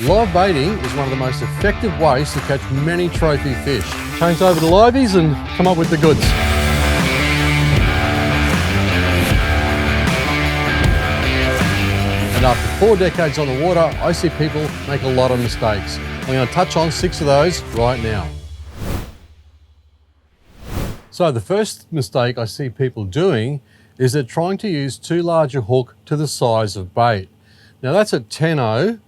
Live baiting is one of the most effective ways to catch many trophy fish. Change over to liveys and come up with the goods. And after 4 decades on the water, I see people make a lot of mistakes. I'm going to touch on 6 of those right now. So the first mistake I see people doing is they're trying to use too large a hook to the size of bait. Now that's a 𝗘𝗩𝗘𝗥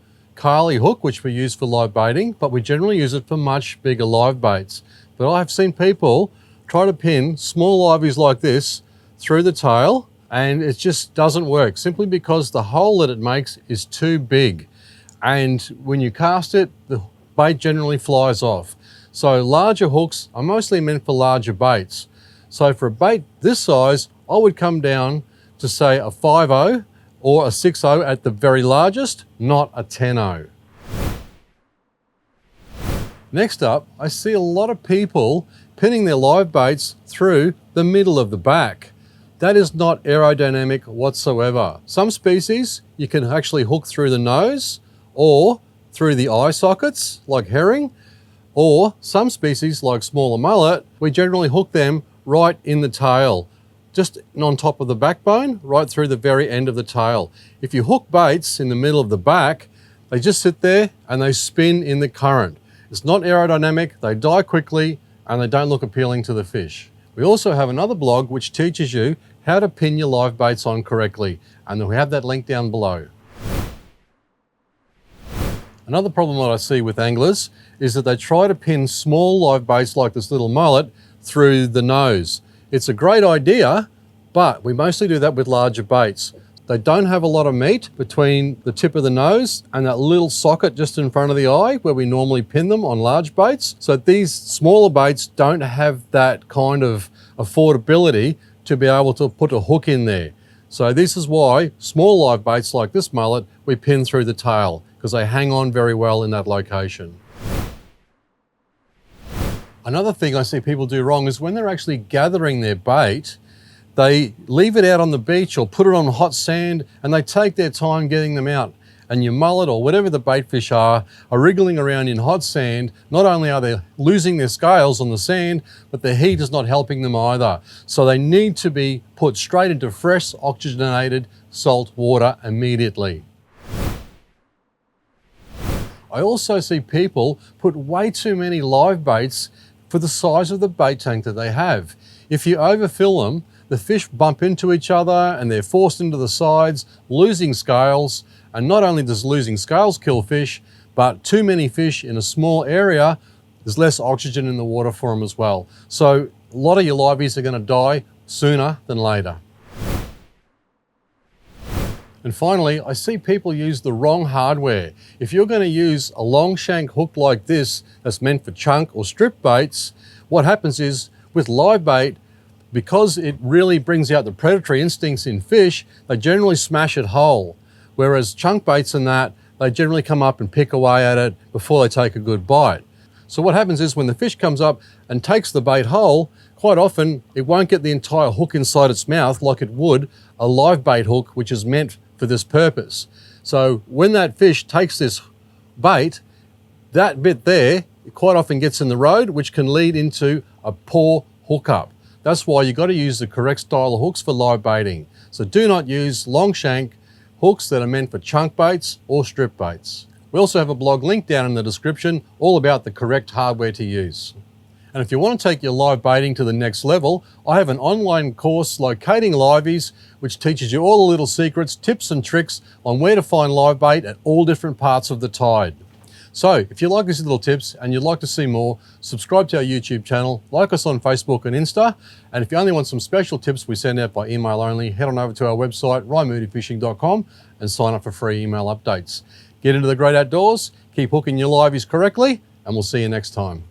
hook, which we use for live baiting, but we generally use it for much bigger live baits. But I've seen people try to pin small liveys like this through the tail, and it just doesn't work, simply because the hole that it makes is too big. And when you cast it, the bait generally flies off. So larger hooks are mostly meant for larger baits. So for a bait this size, I would come down to say a 5/0 or a 6/0 at the very largest, not a 10/0. Next up, I see a lot of people pinning their live baits through the middle of the back. That is not aerodynamic whatsoever. Some species you can actually hook through the nose or through the eye sockets like herring, or some species like smaller mullet, we generally hook them right in the tail, just on top of the backbone, right through the very end of the tail. If you hook baits in the middle of the back, they just sit there and they spin in the current. It's not aerodynamic, they die quickly, and they don't look appealing to the fish. We also have another blog which teaches you how to pin your live baits on correctly, and we have that link down below. Another problem that I see with anglers is that they try to pin small live baits like this little mullet through the nose. It's a great idea, but we mostly do that with larger baits. They don't have a lot of meat between the tip of the nose and that little socket just in front of the eye where we normally pin them on large baits. So these smaller baits don't have that kind of affordability to be able to put a hook in there. So this is why small live baits like this mullet, we pin through the tail, because they hang on very well in that location. Another thing I see people do wrong is when they're actually gathering their bait, they leave it out on the beach or put it on hot sand and they take their time getting them out. And your mullet or whatever the bait fish are wriggling around in hot sand. Not only are they losing their scales on the sand, but the heat is not helping them either. So they need to be put straight into fresh, oxygenated salt water immediately. I also see people put way too many live baits for the size of the bait tank that they have. If you overfill them, the fish bump into each other and they're forced into the sides, losing scales. And not only does losing scales kill fish, but too many fish in a small area, there's less oxygen in the water for them as well. So a lot of your liveys are going to die sooner than later. And finally, I see people use the wrong hardware. If you're going to use a long shank hook like this that's meant for chunk or strip baits, what happens is with live bait, because it really brings out the predatory instincts in fish, they generally smash it whole. Whereas chunk baits and that, they generally come up and pick away at it before they take a good bite. So what happens is when the fish comes up and takes the bait whole, quite often it won't get the entire hook inside its mouth like it would a live bait hook, which is meant for this purpose. So when that fish takes this bait, that bit there quite often gets in the road, which can lead into a poor hookup. That's why you've got to use the correct style of hooks for live baiting. So do not use long shank hooks that are meant for chunk baits or strip baits. We also have a blog link down in the description all about the correct hardware to use. And if you want to take your live baiting to the next level, I have an online course, Locating Liveys, which teaches you all the little secrets, tips and tricks on where to find live bait at all different parts of the tide. So if you like these little tips and you'd like to see more, subscribe to our YouTube channel, like us on Facebook and Insta, and if you only want some special tips we send out by email only, head on over to our website, 𝗏𝗏𝗏𝒻𝒨𝒧fishing.com, and sign up for free email updates. Get into the great outdoors, keep hooking your liveys correctly, and we'll see you next time.